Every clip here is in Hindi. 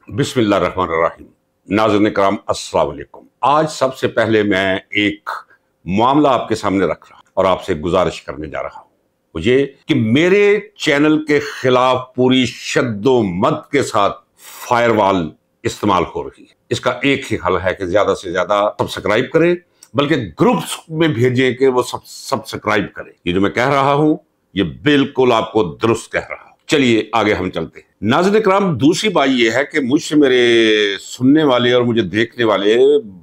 बिस्मिल्लाहिर्रहमानिर्रहीम। नाज़रीन किराम अस्सलाम वालेकुम। आज सबसे पहले मैं एक मामला आपके सामने रख रहा और आपसे गुजारिश करने जा रहा हूं वो ये कि मेरे चैनल के खिलाफ पूरी शद्दोमत के साथ फायरवॉल इस्तेमाल हो रही है। इसका एक ही हल है कि ज्यादा से ज्यादा सब्सक्राइब करें, बल्कि ग्रुप्स में भेजें कि वो सब्सक्राइब करें। ये जो मैं कह रहा हूं ये बिल्कुल आपको दुरुस्त कह रहा हूं। चलिए आगे हम चलते हैं। नाज़रीन किराम, दूसरी बात यह है कि मुझसे मेरे सुनने वाले और मुझे देखने वाले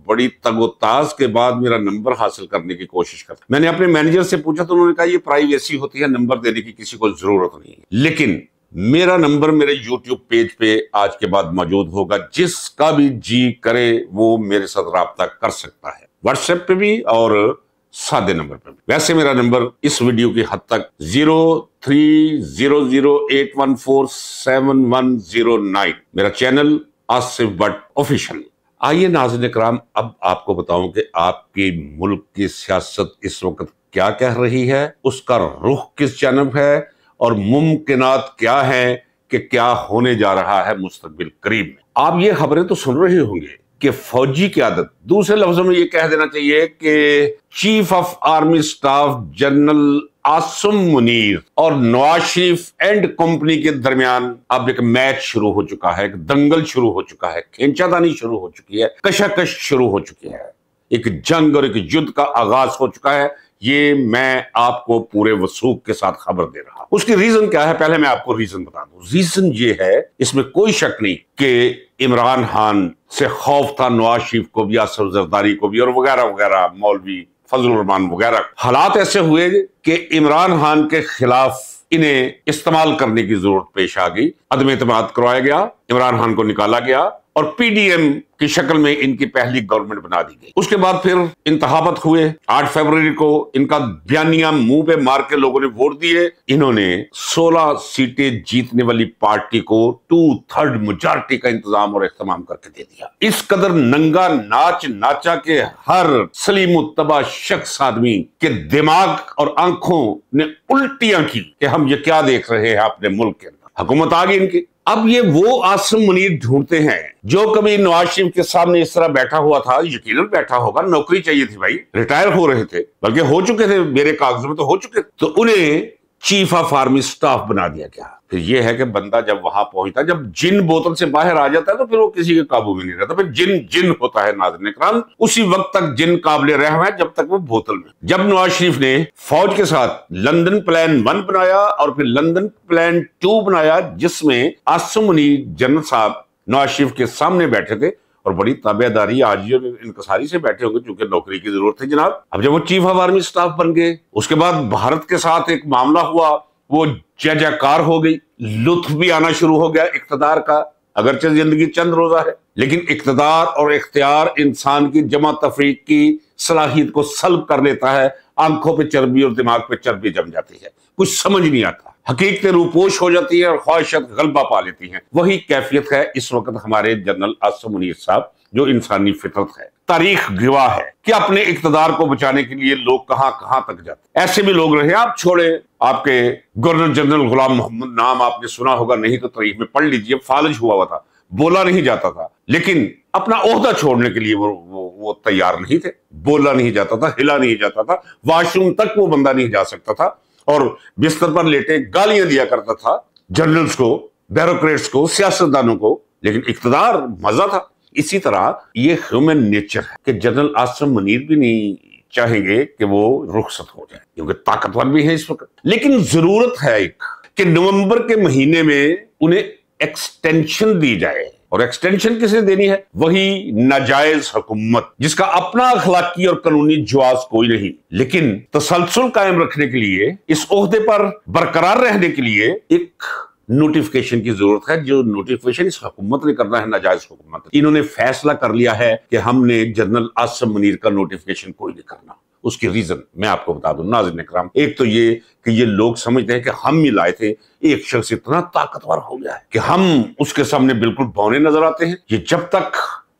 बड़ी तगोताज के बाद मेरा नंबर हासिल करने की कोशिश करते। मैंने अपने मैनेजर से पूछा तो उन्होंने कहा ये प्राइवेसी होती है, नंबर देने की किसी को जरूरत नहीं है। लेकिन मेरा नंबर मेरे यूट्यूब पेज पे आज के बाद मौजूद होगा। जिसका भी जी करे वो मेरे साथ राब्ता कर सकता है, व्हाट्सएप पे भी और सादे नंबर पर। वैसे मेरा नंबर इस वीडियो की हद तक 030081471109। मेरा चैनल आसिफ भट्ट ऑफिशियल। आइए नाज़रीन किराम, अब आपको बताऊं कि आपके मुल्क की सियासत इस वक्त क्या कह रही है, उसका रुख किस जानब है और मुमकिनात क्या है कि क्या होने जा रहा है मुस्तकबिल करीब में। आप ये खबरें तो सुन रहे होंगे कि फौजी क़यादत, दूसरे लफ्जों में ये कह देना चाहिए कि chief of army staff general Asim Munir और नवाज शरीफ एंड कंपनी के दरमियान अब एक मैच शुरू हो चुका है, एक दंगल शुरू हो चुका है, खींचातानी शुरू हो चुकी है, कशाकश शुरू हो चुकी है, एक जंग और एक युद्ध का आगाज हो चुका है। ये मैं आपको पूरे वसूख के साथ खबर दे रहा हूं। उसकी रीजन क्या है, पहले मैं आपको रीजन बता दूं। रीजन ये है, इसमें कोई शक नहीं कि इमरान खान से खौफ था नवाज शरीफ को भी, आसिफ जरदारी को भी और वगैरह वगैरह, मौलवी फजलुर रहमान वगैरह। हालात ऐसे हुए कि इमरान खान के खिलाफ इन्हें इस्तेमाल करने की जरूरत पेश आ गई। अदम एतमाद करवाया गया, इमरान खान को निकाला गया और पीडीएम की शक्ल में इनकी पहली गवर्नमेंट बना दी गई। उसके बाद फिर इंतखाबात हुए। 8 फरवरी को इनका बयानिया मुंह पे मार के लोगों ने वोट दिए। इन्होंने 16 सीटें जीतने वाली पार्टी को 2/3 मेजॉरिटी का इंतजाम और इख्तिमाम करके दे दिया। इस कदर नंगा नाच नाचा के हर सलीमुत्तबा शख्स आदमी के दिमाग और आंखों ने उल्टियां की कि हम ये क्या देख रहे हैं अपने मुल्क के अंदर। हुकूमत आ गई इनकी। अब ये वो आसिम मुनीर ढूंढते हैं जो कभी नवाज शरीफ के सामने इस तरह बैठा हुआ था। यकीनन बैठा होगा, नौकरी चाहिए थी भाई, रिटायर हो रहे थे, बल्कि हो चुके थे, मेरे कागजों में तो हो चुके थे। तो उन्हें चीफ ऑफ आर्मी स्टाफ बना दिया गया। फिर यह है कि बंदा जब वहां पहुंचता, जब जिन बोतल से बाहर आ जाता है तो फिर वो किसी के काबू में नहीं रहता, फिर जिन जिन होता है। नाज़रीन किराम, उसी वक्त तक जिन काबिले रहम है जब तक वो बोतल में। जब नवाज शरीफ ने फौज के साथ लंदन प्लान 1 बनाया और फिर लंदन प्लान 2 बनाया, जिसमें आसिम मुनीर जनरल साहब नवाज शरीफ के सामने बैठे थे और बड़ी ताबेदारी आज इनकसारी से बैठे होंगे, क्योंकि नौकरी की जरूरत है जनाब। अब जब वो चीफ ऑफ आर्मी स्टाफ बन गए, उसके बाद भारत के साथ एक मामला हुआ, वो जय जयकार हो गई, लुत्फ भी आना शुरू हो गया इख्तिदार का। अगरचे जिंदगी चंद रोजा है, लेकिन इख्तिदार और इख्तियार इंसान की जमा तफरीक की सलाहियत को सल्ब कर लेता है। आंखों पे चर्बी और दिमाग पे चर्बी जम जाती है, कुछ समझ नहीं आता, हकीकतें रूपोश हो जाती है और ख्वाहिशात गलबा पा लेती हैं। वही कैफियत है इस वक्त हमारे जनरल आसिम मुनीर साहब, जो इंसानी फितरत है। तारीख गवाह है कि अपने इख्तिदार को बचाने के लिए लोग कहां कहां तक जाते। ऐसे भी लोग रहे, आप छोड़े, आपके गवर्नर जनरल गुलाम मोहम्मद, नाम आपने सुना होगा, नहीं तो तारीख में पढ़ लीजिए। फालिज हुआ था, बोला नहीं जाता था, लेकिन अपना ओहदा छोड़ने के लिए वो तैयार नहीं थे। बोला नहीं जाता था, हिला नहीं जाता था, वॉशरूम तक वो बंदा नहीं जा सकता था और बिस्तर पर लेटे गालियां दिया करता था जनरल्स को, ब्यूरोक्रेट्स को, सियासतदानों को, लेकिन इख्तिदार मजा था। इसी तरह ये ह्यूमन नेचर है कि जनरल आसिम मुनीर भी नहीं चाहेंगे कि वो रुखसत हो जाए, क्योंकि ताकतवर भी है इस वक्त। लेकिन जरूरत है एक कि नवंबर के महीने में उन्हें एक्सटेंशन दी जाए। और एक्सटेंशन किसे देनी है? वही नाजायज हुकूमत जिसका अपना अखलाकी और कानूनी जवाज कोई नहीं, लेकिन तसलसल कायम रखने के लिए, इस ओहदे पर बरकरार रहने के लिए एक नोटिफिकेशन की जरूरत है। जो नोटिफिकेशन इस हुकूमत ने करना है, नाजायज हुकूमत। इन्होंने फैसला कर लिया है कि हमने जनरल आसिम मुनीर का नोटिफिकेशन कोई नहीं करना। उसकी रीजन मैं आपको बता दूं नाज़रीन किराम। एक तो ये कि ये लोग समझते हैं कि हम ही लाए थे। एक शख्स इतना ताकतवर हो गया है कि हम उसके सामने बिल्कुल बौने नजर आते हैं। ये जब तक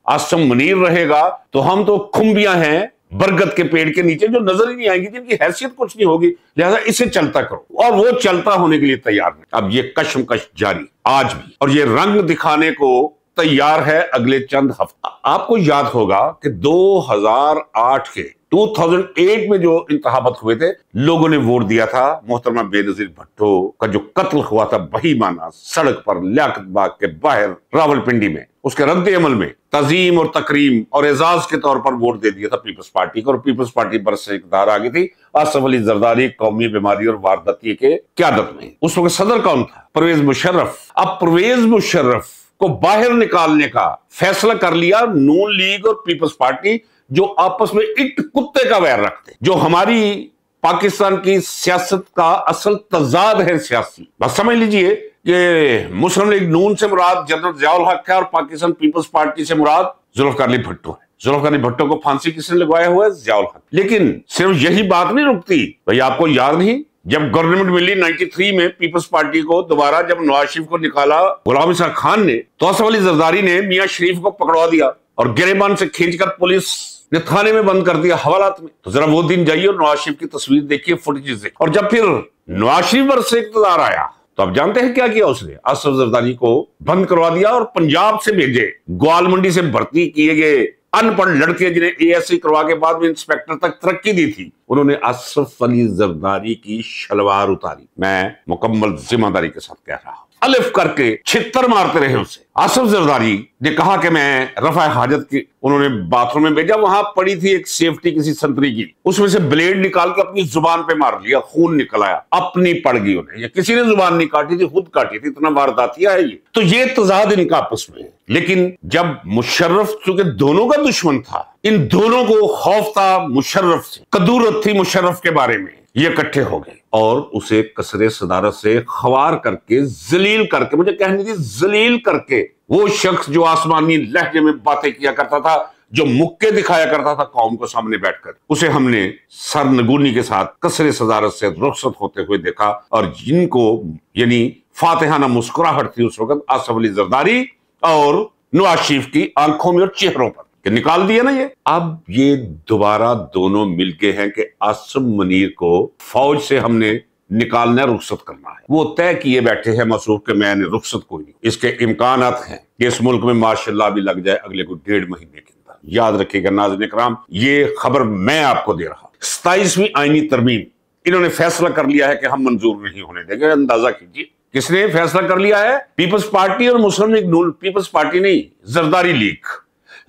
आसिम मुनीर रहेगा तो हम तो खुम्बियां हैं बरगद के पेड़ के नीचे, जो नजर ही नहीं आएंगी, जिनकी हैसियत कुछ नहीं होगी। लिहाजा इसे चलता करो, और वो चलता होने के लिए तैयार है। अब ये कशमकश जारी आज भी, और ये रंग दिखाने को तैयार है अगले चंद हफ्ते। आपको याद होगा कि 2008 के 2008 में जो इंतखाबात हुए थे, लोगों ने वोट दिया था मोहतरमा बेनजीर भुट्टो का जो कत्ल हुआ था बहीमाना सड़क पर लियाकत बाग के बाहर रावलपिंडी में, उसके रद्द अमल में तजीम और तकरीम और एजाज के तौर पर वोट दे दिया था पीपल्स पार्टी को, और पीपल्स पार्टी पर से इक़्तिदार आ गई थी आसिफ अली जरदारी कौमी बीमारी और वारदाती के क्यादत में। उस वक्त सदर कौन था? परवेज मुशर्रफ। अब परवेज मुशर्रफ को बाहर निकालने का फैसला कर लिया नून लीग और पीपल्स पार्टी, जो आपस में एक कुत्ते का वैर रखते, जो हमारी पाकिस्तान की सियासत का असल तजाद है सियासी। बस समझ लीजिए कि मुस्लिम लीग नून से मुराद जनरल जियाउल हक है और पाकिस्तान पीपल्स पार्टी से मुराद जुल्फिकार अली भुट्टो है। जुल्फिकार अली भुट्टो को फांसी किसने लगवाया हुआ है? जियाउल हक। लेकिन सिर्फ यही बात नहीं रुकती भाई, आपको याद नहीं जब गवर्नमेंट मिली 93 में पीपल्स पार्टी को दोबारा, जब नवाज शरीफ को निकाला गुलाम इसा खान ने, तो आसिफ अली जरदारी ने मियां शरीफ को पकड़वा दिया और गिरेबान से खींचकर पुलिस ने थाने में बंद कर दिया हवालात में। तो जरा वो दिन जाइए और नवाज शरीफ की तस्वीर देखिए, फुटेज देखिए। और जब फिर नवाज शरीफ पर से इक़्तिदार आया तो आप जानते हैं क्या किया उसने? आसिफ जरदारी को बंद करवा दिया और पंजाब से भेजे ग्वाल मंडी से भर्ती किए गए अनपढ़ लड़के, जिन्हें एएससी करवा के बाद में इंस्पेक्टर तक तरक्की दी थी, उन्होंने आसिफ अली जरदारी की शलवार उतारी। मैं मुकम्मल जिम्मेदारी के साथ कह रहा हूं, अलिफ करके छित्तर मारते रहे उसे। आसिफ जरदारी ने कहा कि मैं रफा हाजत की, उन्होंने बाथरूम में भेजा, वहां पड़ी थी एक सेफ्टी किसी संतरी की, उसमें से ब्लेड निकाल के अपनी जुबान पे मार लिया, खून निकल आया, अपनी पड़ गई उन्हें। ये किसी ने जुबान नहीं काटी थी, खुद काटी थी, इतना वारदातिया है ये। तो ये तजाद इनका आपस में है। लेकिन जब मुशर्रफ चूंकि दोनों का दुश्मन था, इन दोनों को खौफ था मुशर्रफ से, कदूरत थी मुशर्रफ के बारे में, ये इकट्ठे हो गए और उसे कसरे सदारत से खवार करके, जलील करके, मुझे कहने दी जलील करके, वो शख्स जो आसमानी लहजे में बातें किया करता था, जो मुक्के दिखाया करता था कौम को सामने बैठकर, उसे हमने सरनगूनी के साथ कसरे सदारत से रुखसत होते हुए देखा। और जिनको यानी फातिहाना मुस्कुराहट थी उस वक्त आसिफ अली जरदारी और नवाज शरीफ की आंखों में और चेहरों पर, कि निकाल दिया ना ये। अब ये दोबारा दोनों मिलके हैं कि आसिम मुनीर को फौज से हमने निकालना, रुखसत करना है। वो तय किए बैठे हैं मसरूफ के मैंने रुखसत कोई नहीं। इसके इम्कानात हैं कि इस मुल्क में माशाअल्लाह भी लग जाए अगले को 1.5 महीने के अंदर। याद रखिएगा नाज़रीन इकराम, ये खबर मैं आपको दे रहा हूं। 27वीं आईनी तरमीम इन्होंने फैसला कर लिया है कि हम मंजूर नहीं होने देंगे। अंदाजा कीजिए किसने फैसला कर लिया है? पीपल्स पार्टी और मुस्लिम लीग नून, पीपल्स पार्टी नहीं, जरदारी लीग,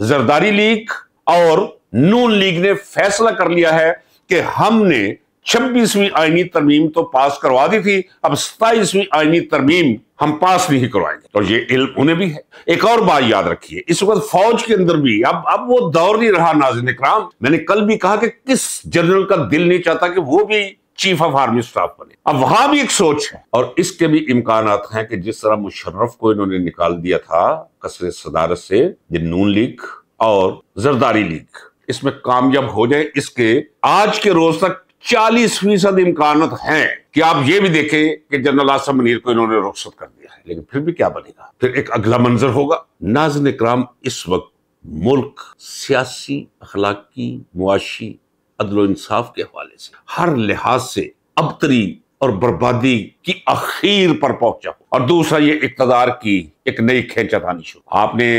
जरदारी लीग और नून लीग ने फैसला कर लिया है कि हमने 26वीं आईनी तरमीम तो पास करवा दी थी, अब 27वीं आईनी तरमीम हम पास नहीं करवाएंगे। तो ये इल्म उन्हें भी है। एक और बात याद रखिए, इस वक्त फौज के अंदर भी अब वो दौर नहीं रहा नाज़रीन इकराम। मैंने कल भी कहा कि किस जनरल का दिल नहीं चाहता कि वो भी चीफ ऑफ आर्मी स्टाफ बने। अब वहां भी एक सोच है और इसके भी इम्कानात हैं कि जिस तरह मुशर्रफ को इन्होंने निकाल दिया था कसरे सदारत से, ये नून लीग और जरदारी लीग इसमें कामयाब हो जाए, इसके आज के रोज तक 40% इम्कानात हैं कि आप ये भी देखें कि जनरल आसिम मुनीर को इन्होंने रुखसत कर दिया है। लेकिन फिर भी क्या बनेगा? फिर एक अगला मंजर होगा। नाज़रीन इकराम, इस वक्त मुल्क सियासी, अखलाकी, मुआशी, अदल इंसाफ के हवाले से हर लिहाज से अबतरी और बर्बादी की आखिर पर पहुंचा। और दूसरा, ये इक्तदार की एक नई खींचातानी शुरू आपने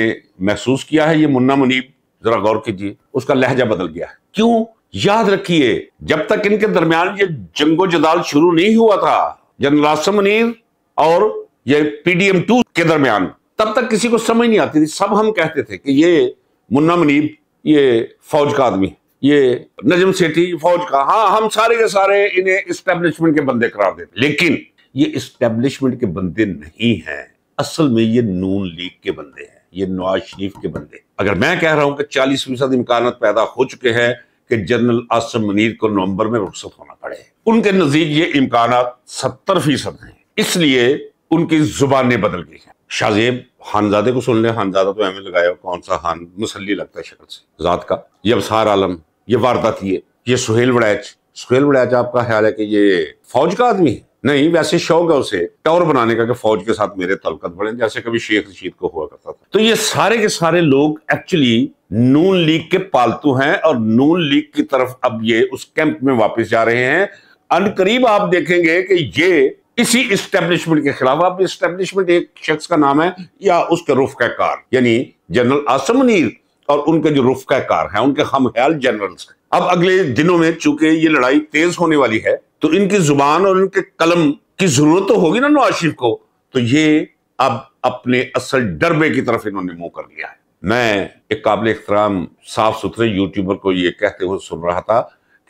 महसूस किया है। ये मुन्ना मुनीब, जरा गौर कीजिए, उसका लहजा बदल गया है। क्यों? याद रखिए, जब तक इनके दरमियान ये जंगो जदाल शुरू नहीं हुआ था जनरल आसिम मुनीर और ये PDM 2 के दरमियान, तब तक किसी को समझ नहीं आती थी। सब हम कहते थे कि ये मुन्ना मुनीब ये फौज का आदमी, ये नजम सेठी फौज का, हाँ हम सारे के सारे इन्हें इस्टेब्लिशमेंट के बंदे करार देते। लेकिन ये इस्टेब्लिशमेंट के बंदे नहीं हैं, असल में ये नून लीग के बंदे हैं, ये नवाज शरीफ के बंदे। अगर मैं कह रहा हूं कि 40% इम्कान पैदा हो चुके हैं कि जनरल आसिम मुनीर को नवंबर में रुखसत होना पड़े, उनके नजदीक ये इम्कान 70% हैं। इसलिए उनकी जुबानें बदल गई हैं। शाहजेब खानजादे को सुन ले, खानजादा तो एम लगाया, कौन सा खान, मुसल्ली लगता है शक्ल से जात का। ये अबसार आलम, ये वारदाती, ये सुहेल वड़ैच। सुहेल वड़ैच आपका ख्याल है कि ये फौज का आदमी है? नहीं, वैसे शौक है उसे टॉर बनाने का कि फौज के साथ मेरे तल्लुकात बढ़े, जैसे कभी शेख रशीद को हुआ करता था। तो ये सारे के सारे लोग एक्चुअली नून लीग के पालतू हैं और नून लीग की तरफ अब ये उस कैंप में वापस जा रहे हैं। अनकरीब आप देखेंगे कि ये इसी इस्टेब्लिशमेंट के खिलाफ। अब इस्टेब्लिशमेंट एक शख्स का नाम है या उसके रुफ़क़ाकार, यानी जनरल आसिम मुनीर और उनके जो रुफ़क़ाकार हैं, उनके हमख्याल जनरल्स। अब अगले दिनों में चूंकि ये लड़ाई तेज होने वाली है, तो इनकी जुबान और इनके कलम की जरूरत तो होगी ना नवाज शरीफ को, तो ये अब अपने असल डरबे की तरफ इन्होंने मुंह कर लिया है। मैं एक काबिल एहतराम साफ सुथरे यूट्यूबर को ये कहते हुए सुन रहा था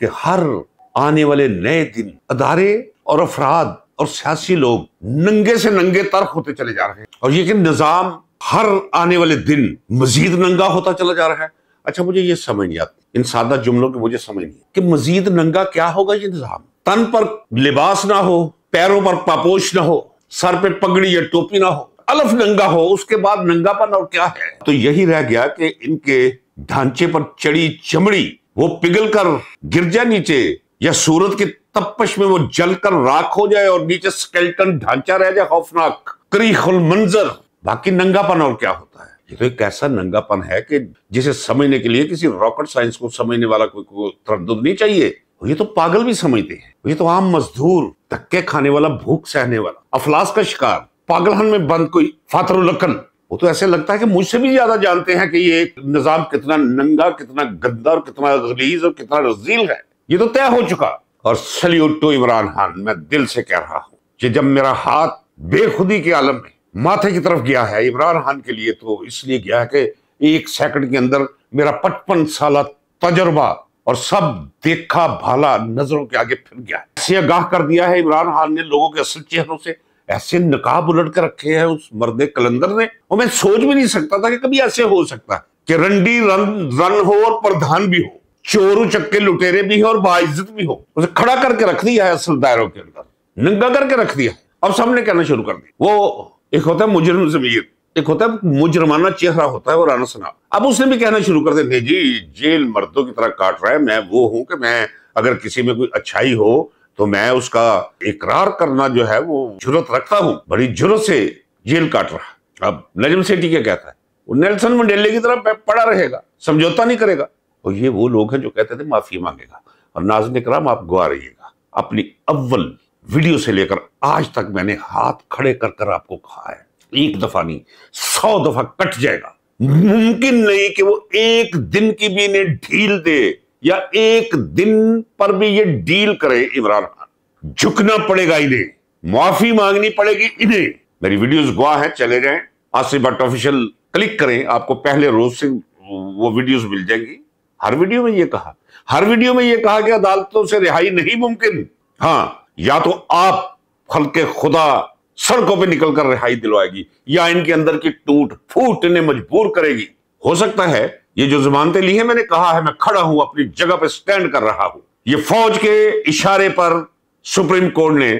कि हर आने वाले नए दिन अदारे और अफराद और सियासी लोग नंगे से नंगे तर्क होते चले जा रहे हैं, और ये कि निजाम हर आने वाले दिन मजीद नंगा होता चला जा रहा है। अच्छा, मुझे ये समझ नहीं आती, इन सादा जुमलों की मुझे समझ नहीं कि मजीद नंगा क्या होगा ये निजाम। तन पर लिबास ना हो, पैरों पर पापोश ना हो, सर पे पगड़ी या टोपी ना हो, अलफ नंगा हो, उसके बाद नंगापन और क्या है। तो यही रह गया कि इनके ढांचे पर चढ़ी चमड़ी वो पिघल कर गिर जाए नीचे, या सूरत की तपश में वो जलकर राख हो जाए और नीचे स्केलेटन ढांचा रह जाए खौफनाक करीखुल मंजर। बाकी नंगापन और क्या होता है। ये तो एक ऐसा नंगापन है कि जिसे समझने के लिए किसी रॉकेट साइंस को समझने वाला कोई तरद्दुद नहीं चाहिए। ये तो पागल भी समझते हैं। ये तो आम मजदूर, धक्के खाने वाला, भूख सहने वाला, अफलास का शिकार, पागलहन में बंद कोई फातरुलकन, वो तो ऐसे लगता है कि मुझसे भी ज्यादा जानते हैं कि ये निजाम कितना नंगा, कितना गंदा और कितना गलीज और कितना रजील है। ये तो तय हो चुका। और सल्यूट टू इमरान खान, मैं दिल से कह रहा हूं कि जब मेरा हाथ बेखुदी के आलम में माथे की तरफ गया है इमरान खान के लिए, तो इसलिए गया है कि एक सेकंड के अंदर मेरा 55 साल तजर्बा और सब देखा भाला नजरों के आगे फिर गया। ऐसे आगाह कर दिया है इमरान खान ने लोगों के असल चेहरों से, ऐसे नकाब उलट कर रखे हैं उस मर्दे कलंदर ने। और मैं सोच भी नहीं सकता था कि कभी ऐसे हो सकता है कि रंडी रन हो और प्रधान भी हो, चोरू चक्के लुटेरे भी हो और बाइज्जत भी हो। उसे खड़ा करके रख दिया है असल दायरों के अंदर, नंगा करके रख दिया है। अब सामने कहना शुरू कर दिया। वो एक होता है मुजरिम ज़मीर, एक होता है मुजरमाना चेहरा होता है वो राना सना। अब उसने भी कहना शुरू कर दिया, नहीं जी जेल मर्दों की तरह काट रहा है, मैं वो हूं कि मैं अगर किसी में कोई अच्छाई हो तो मैं उसका इकरार करना जो है वो जुर्रत रखता हूं, बड़ी जुर्रत से जेल काट रहा। अब नजम सेठी क्या कहता है, वो नेल्सन मंडेले की तरह पड़ा रहेगा, समझौता नहीं करेगा। और ये वो लोग हैं जो कहते थे माफी मांगेगा। और नाज़रीन इकराम, आप गवा रहिएगा, अपनी अव्वल वीडियो से लेकर आज तक मैंने हाथ खड़े कर कर आपको कहा है, एक दफा नहीं 100 दफा कट जाएगा। मुमकिन नहीं कि वो एक दिन की भी इन्हें ढील दे या एक दिन पर भी ये डील करे इमरान खान। झुकना पड़ेगा इन्हें, माफी मांगनी पड़ेगी इन्हें। मेरी वीडियोस गवाह है, चले जाएं आसिफ भट्ट ऑफिशियल क्लिक करें, आपको पहले रोज से वो वीडियोस मिल जाएंगी। हर वीडियो में ये कहा, हर वीडियो में ये कहा कि अदालतों से रिहाई नहीं मुमकिन। हाँ, या तो आप खल्के खुदा सड़कों पे निकलकर रिहाई दिलवाएगी, या इनके अंदर की टूट फूट इन्हें मजबूर करेगी। हो सकता है ये जो जमानतें ली है, मैंने कहा है मैं खड़ा हूं, अपनी जगह पे स्टैंड कर रहा हूं। ये फौज के इशारे पर सुप्रीम कोर्ट ने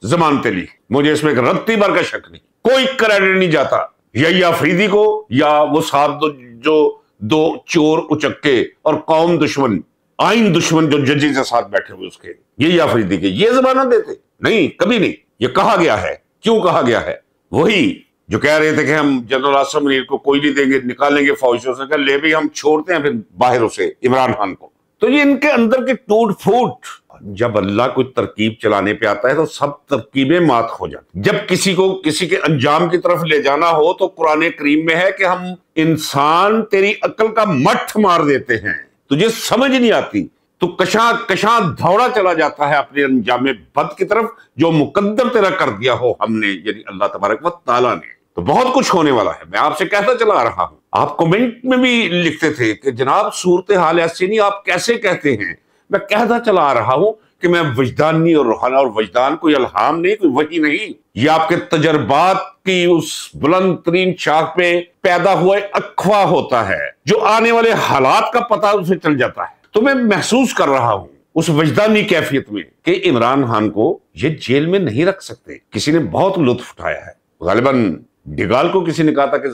जमानतें ली, मुझे इसमें एक रत्ती भर का शक नहीं, कोई क्रेडिट नहीं जाता या अफरीदी को या वो साथ जो दो चोर उचक्के और कौम दुश्मन, आइन दुश्मन जो जजेस के साथ बैठे हुए उसके, ये अफरीदी के ये जमानत देते नहीं, कभी नहीं। ये कहा गया है, क्यों कहा गया है? वही जो कह रहे थे कि हम जनरल आसिम मुनीर को कोई नहीं देंगे, निकालेंगे फौजियों से, ले भी हम छोड़ते हैं फिर बाहरों से इमरान खान को। तो ये इनके अंदर की टूट फूट, जब अल्लाह कोई तरकीब चलाने पे आता है तो सब तरकीबें मात हो जाती। जब किसी को किसी के अंजाम की तरफ ले जाना हो तो कुरान करीम में है कि हम इंसान तेरी अक्ल का मठ मार देते हैं, तुझे समझ नहीं आती, तो कशा कशा दौड़ा चला जाता है अपने अंजाम बद की तरफ जो मुकद्दर तेरा कर दिया हो हमने, यानी अल्लाह तबारक व तआला ने। तो बहुत कुछ होने वाला है, मैं आपसे कहता चला रहा हूं। आप कमेंट में भी लिखते थे कि जनाब सूरत हाल ऐसी नहीं, आप कैसे कहते हैं? मैं कहता चला आ रहा हूं कि मैं वजदानी और रूहानी, और वजदान कोई अल्हाम नहीं, कोई वही नहीं, ये आपके तजर्बात की उस बुलंद तरीन शाख पे पैदा हुआ अखवा होता है जो आने वाले हालात का पता उसे चल जाता है। तो मैं महसूस कर रहा हूं उस वजदानी कैफियत में कि इमरान खान को ये जेल में नहीं रख सकते। किसी ने बहुत लुत्फ उठाया है, गालिबन डिगाल को किसी ने कहा था कि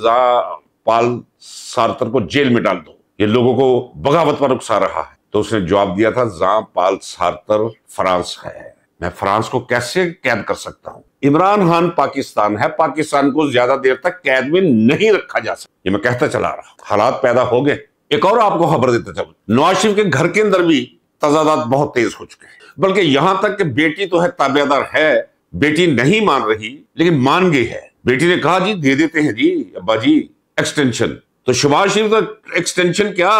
पाल सार्तर को जेल में डाल दो, ये लोगों को बगावत पर उकसा रहा है। तो उसने जवाब दिया था ज़ां पाल सार्तर फ्रांस है, मैं फ्रांस को कैसे कैद कर सकता हूं? इमरान खान पाकिस्तान है, पाकिस्तान को ज्यादा देर तक कैद में नहीं रखा जा सकता। ये मैं कहता चला रहा, हालात पैदा हो गए। एक और आपको खबर देता चलो, नवाज शरीफ के घर के अंदर भी तजादात बहुत तेज हो चुके हैं, बल्कि यहां तक कि बेटी तो है ताबेदार है, बेटी नहीं मान रही लेकिन मान गई है। बेटी ने कहा जी दे देते हैं जी अब्बा जी एक्सटेंशन। तो शहबाज शरीफ का एक्सटेंशन क्या,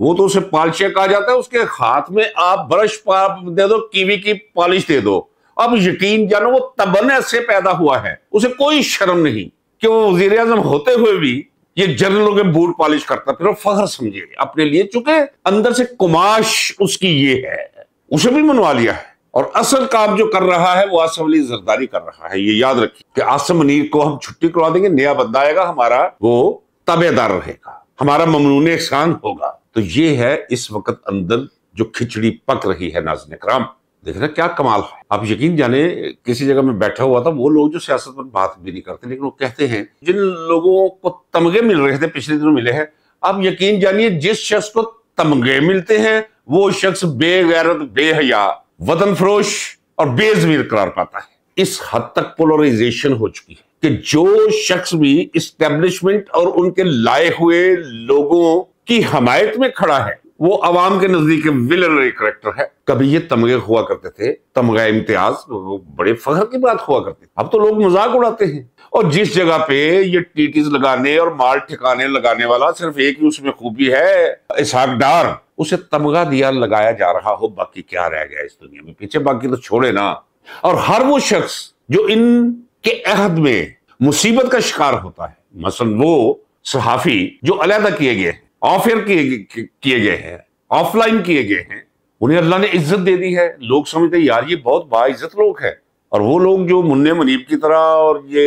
वो तो उसे पॉलिश कहा जाता है। उसके हाथ में आप ब्रश दे दो, कीवी की पॉलिश दे दो। अब यकीन जानो वो तबन ऐसे पैदा हुआ है, उसे कोई शर्म नहीं कि वो वजीर आजम होते हुए भी ये जनरलों के बूट पॉलिश करता, फिर वो फख्र समझे अपने लिए, चूंकि अंदर से कुमाश उसकी ये है, उसे भी मनवा लिया है। और असल काम जो कर रहा है वो आसिफ अली जरदारी कर रहा है। ये याद रखिए कि आसिम मुनीर को हम छुट्टी करवा देंगे, नया बंदा आएगा, हमारा वो ताबेदार रहेगा, हमारा ममनून एहसान होगा। तो ये है इस वक्त अंदर जो खिचड़ी पक रही है। नाज़रीन इकराम देखना क्या कमाल है। आप यकीन जाने किसी जगह में बैठा हुआ था, वो लोग जो सियासत पर बात भी नहीं करते, लेकिन वो कहते हैं जिन लोगों को तमगे मिल रहे थे पिछले दिनों मिले हैं, आप यकीन जानिए जिस शख्स को तमगे मिलते हैं वो शख्स बेगैरत, बेहया, वतन फरोश और बेज़मीर करार पाता है। इस हद तक पोलराइजेशन हो चुकी है कि जो शख्स भी इस्टेब्लिशमेंट और उनके लाए हुए लोगों की हमायत में खड़ा है वो अवाम के नजदीक विलनरी कैरेक्टर है। कभी ये तमगे हुआ करते थे, तमगा इम्तियाज, बड़े फख्र की बात हुआ करती, अब तो लोग मजाक उड़ाते हैं। और जिस जगह पे ये टीटीज लगाने और माल ठिकाने लगाने वाला सिर्फ एक ही उसमें खूबी है, इसहाक डार, उसे तमगा दिया लगाया जा रहा हो, बाकी क्या रह गया इस दुनिया में पीछे, बाकी तो छोड़े ना। और हर वो शख्स जो इनके अहद में मुसीबत का शिकार होता है, मसलन वो सहाफी जो अलहदा किए गए हैं, ऑफ एयर किए गए हैं, ऑफलाइन किए गए हैं, उन्हें अल्लाह ने इज्जत दे दी है। लोग समझते हैं यार ये बहुत बाइज्जत लोग हैं। और वो लोग जो मुन्ने मुनीब की तरह और ये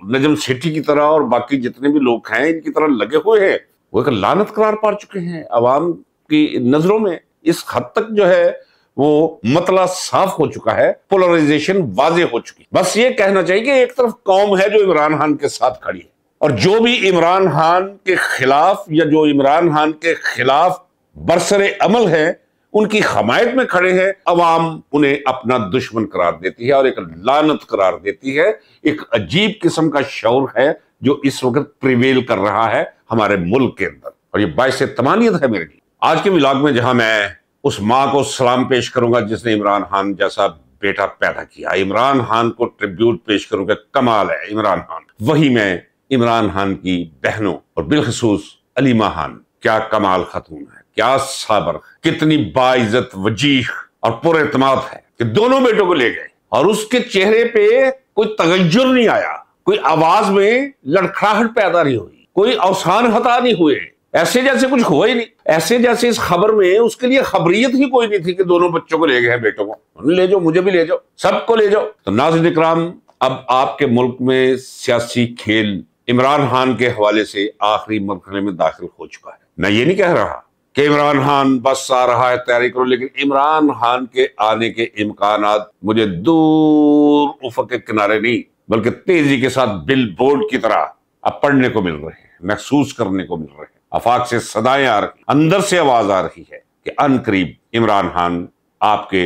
नजम सेठी की तरह और बाकी जितने भी लोग हैं इनकी तरह लगे हुए हैं, वो एक लानत करार पा चुके हैं अवाम की नजरों में। इस हद तक जो है वो मतला साफ हो चुका है, पोलराइजेशन वाजे हो चुकी। बस ये कहना चाहिए कि एक तरफ कौम है जो इमरान खान के साथ खड़ी है, और जो भी इमरान खान के खिलाफ या जो इमरान खान के खिलाफ बरसरे अमल है उनकी हमायत में खड़े हैं, अवाम उन्हें अपना दुश्मन करार देती है और एक लानत करार देती है। एक अजीब किस्म का शौर है जो इस वक्त प्रिवेल कर रहा है हमारे मुल्क के अंदर, और ये बाइस तमानियत है मेरे लिए। आज के व्लॉग में जहां मैं उस मां को सलाम पेश करूंगा जिसने इमरान खान जैसा बेटा पैदा किया, इमरान खान को ट्रिब्यूट पेश करूंगा, कमाल है इमरान खान, वही मैं इमरान खान की बहनों और बिलखसूस अलीमा खान, क्या कमाल खातून है, क्या साबर, कितनी बाइज्जत, वजीह और पुरएतमाद है कि दोनों बेटों को ले गए और उसके चेहरे पे कोई तगज्जुर नहीं आया, कोई आवाज में लड़खड़ाहट पैदा नहीं हुई, कोई अवसान हता नहीं हुए, ऐसे जैसे कुछ हुआ ही नहीं, ऐसे जैसे इस खबर में उसके लिए खबरियत ही कोई नहीं थी कि दोनों बच्चों को ले गए हैं, बेटों को ले जाओ, मुझे भी ले जाओ, सबको ले जाओ। तो नाज़रीन इकराम, अब आपके मुल्क में सियासी खेल इमरान खान के हवाले से आखिरी मरहले में दाखिल हो चुका है। मैं ये नहीं कह रहा कि इमरान खान बस आ रहा है तैयारी करो, लेकिन इमरान खान के आने के इम्कानात मुझे दूर उफ़क़ के किनारे नहीं बल्कि तेजी के साथ बिल बोर्ड की तरह अब पढ़ने को मिल रहे हैं, महसूस करने को मिल रहे हैं। आफाक से सदाएं आ रही, अंदर से आवाज आ रही है कि अनकरीब इमरान खान आपके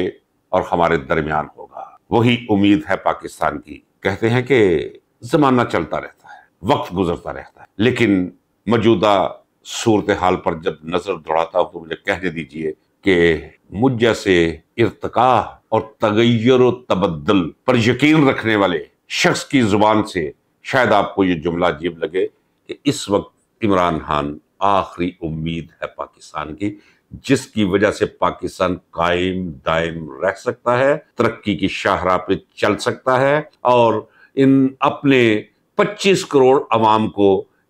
और हमारे दरमियान होगा। वही उम्मीद है पाकिस्तान की। कहते हैं कि जमाना चलता रहता है, वक्त गुजरता रहता है, लेकिन मौजूदा सूरत हाल पर जब नजर दौड़ाता हूं तो मुझे कहने दीजिए कि मुझ जैसे इर्तिका और तगय्युर और तबद्दुल पर यकीन रखने वाले शख्स की जुबान से शायद आपको ये जुमला अजीब लगे कि इस वक्त इमरान खान आखिरी उम्मीद है पाकिस्तान की, जिसकी वजह से पाकिस्तान कायम दायम रह सकता है, तरक्की की शाहराह पे चल सकता है और इन अपने 25 करोड़ अवाम को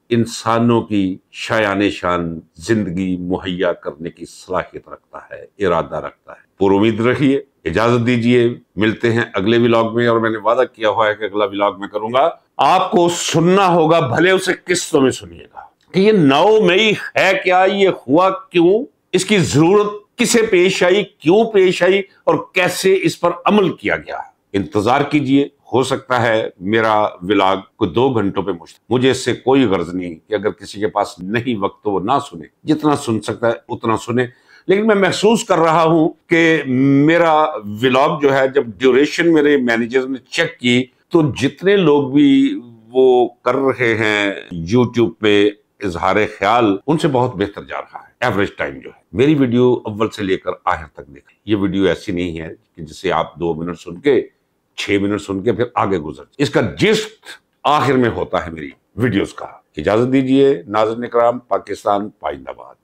इंसानों की शायान शान जिंदगी मुहैया करने की सलाहियत रखता है, इरादा रखता है। पुरुमीद रखिए, इजाजत दीजिए, मिलते हैं अगले व्लॉग में। और मैंने वादा किया हुआ है कि अगला व्लॉग में करूंगा, आपको सुनना होगा, भले उसे किस्तों में सुनिएगा कि ये 9 मई है क्या, ये हुआ क्यों, इसकी जरूरत किसे पेश आई, क्यों पेश आई और कैसे इस पर अमल किया गया। इंतजार कीजिए, हो सकता है मेरा व्लॉग को 2 घंटों पे मुझे इससे कोई गर्ज नहीं कि अगर किसी के पास नहीं वक्त तो वो ना सुने, जितना सुन सकता है उतना सुने। लेकिन मैं महसूस कर रहा हूं कि मेरा व्लॉग जो है, जब ड्यूरेशन मेरे मैनेजर ने चेक की तो जितने लोग भी वो कर रहे हैं यूट्यूब पे इजहार ख्याल, उनसे बहुत बेहतर जा रहा है एवरेज टाइम जो है। मेरी वीडियो अव्वल से लेकर आखिर तक देखें। ये वीडियो ऐसी नहीं है कि जिसे आप 2 मिनट सुन के 6 मिनट सुन के फिर आगे गुजर। इसका जिस्ट आखिर में होता है मेरी वीडियोस का। इजाजत दीजिए नाज़रीन इकराम, पाकिस्तान पाइंदाबाद।